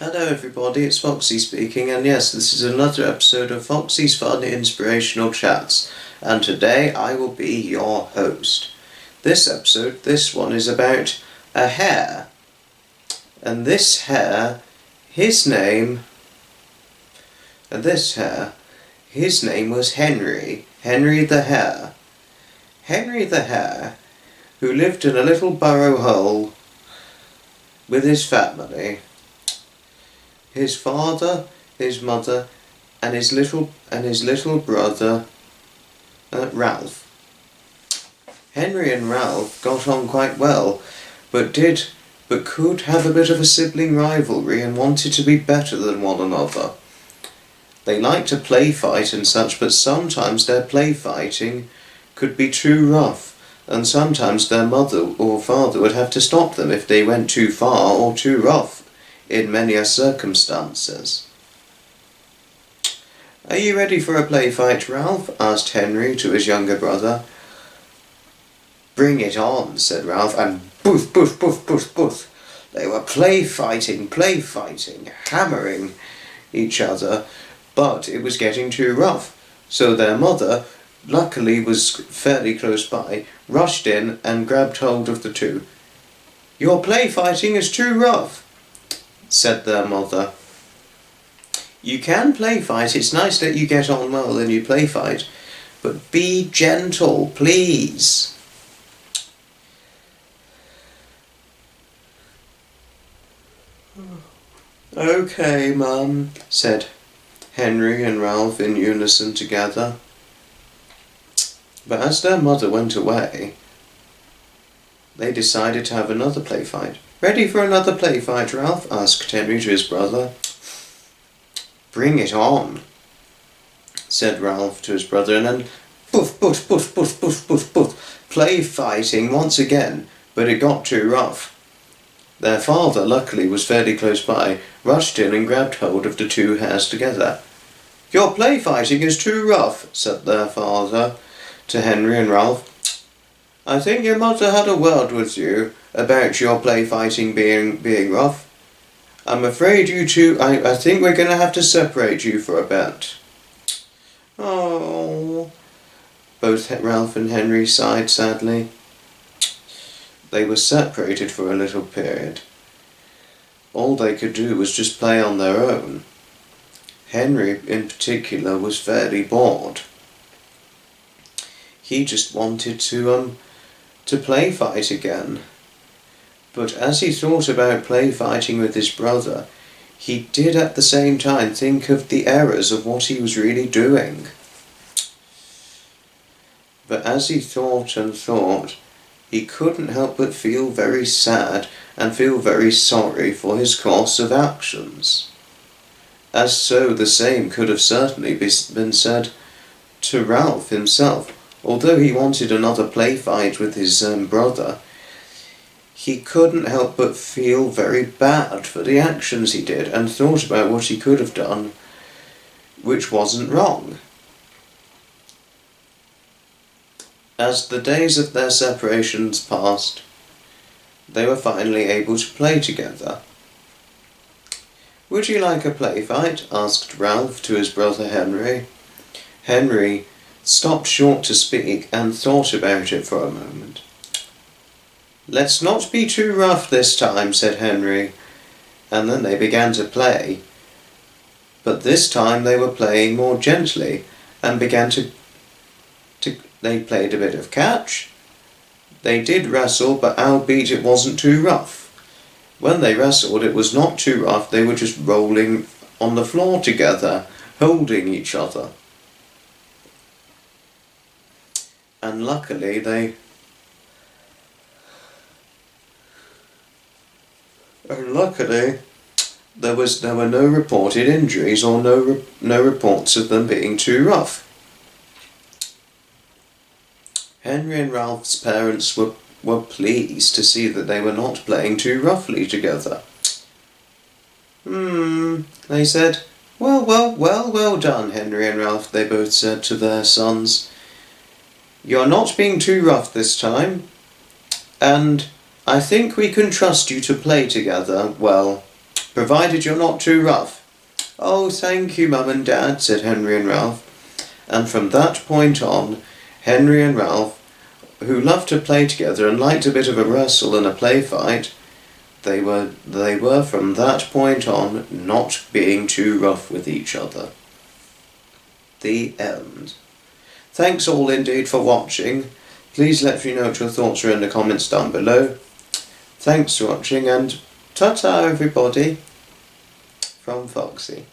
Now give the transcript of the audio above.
Hello everybody, it's Foxy speaking, and yes, this is another episode of Foxy's Fun Inspirational Chats, and today I will be your host. This episode, this one, is about a hare, and this hare, his name was Henry the hare. Henry the hare, who lived in a little burrow hole with his family. His father, his mother, and his little brother, Ralph. Henry and Ralph got on quite well, but could have a bit of a sibling rivalry and wanted to be better than one another. They liked to play fight and such, but sometimes their play fighting could be too rough, and sometimes their mother or father would have to stop them if they went too far or too rough in many circumstances. "Are you ready for a play fight, Ralph?" asked Henry to his younger brother. "Bring it on," said Ralph, and boof, boof, boof, boof, boof. They were play fighting, hammering each other, but it was getting too rough, so their mother, luckily was fairly close by, rushed in and grabbed hold of the two. "Your play fighting is too rough," said their mother. "You can play fight, it's nice that you get on well and you play fight, but be gentle, please." "Okay, Mum," said Henry and Ralph in unison together. But as their mother went away, they decided to have another play fight. "Ready for another play fight, Ralph?" asked Henry to his brother. "Bring it on," said Ralph to his brother, and then poof, poof, poof, poof, poof, poof, poof, play fighting once again, but it got too rough. Their father, luckily, was fairly close by, rushed in and grabbed hold of the two hares together. "Your play fighting is too rough," said their father to Henry and Ralph. "I think your mother had a word with you about your play fighting being rough. I'm afraid you two, I think we're going to have to separate you for a bit." "Oh," both Ralph and Henry sighed sadly. They were separated for a little period. All they could do was just play on their own. Henry, in particular, was fairly bored. He just wanted to play fight again. But as he thought about play fighting with his brother, he did at the same time think of the errors of what he was really doing. But as he thought and thought, he couldn't help but feel very sad and feel very sorry for his course of actions. As so the same could have certainly been said to Ralph himself. Although he wanted another play fight with his brother, he couldn't help but feel very bad for the actions he did and thought about what he could have done, which wasn't wrong. As the days of their separations passed, they were finally able to play together. "Would you like a play fight?" asked Ralph to his brother Henry. Henry stopped short to speak and thought about it for a moment. "Let's not be too rough this time," said Henry, and then they began to play. But this time they were playing more gently and began to they played a bit of catch. They did wrestle, but albeit it wasn't too rough. When they wrestled, it was not too rough. They were just rolling on the floor together, holding each other. And luckily there were no reported injuries or no reports of them being too rough. Henry and Ralph's parents were pleased to see that they were not playing too roughly together. They said. Well done, Henry and Ralph," they both said to their sons. "You're not being too rough this time, and I think we can trust you to play together well." provided you're not too rough." "Oh, thank you, Mum and Dad," said Henry and Ralph. And from that point on, Henry and Ralph, who loved to play together and liked a bit of a wrestle and a play fight, they were from that point on not being too rough with each other. The end. Thanks all indeed for watching. Please let me know what your thoughts are in the comments down below. Thanks for watching, and ta-ta everybody from Foxy.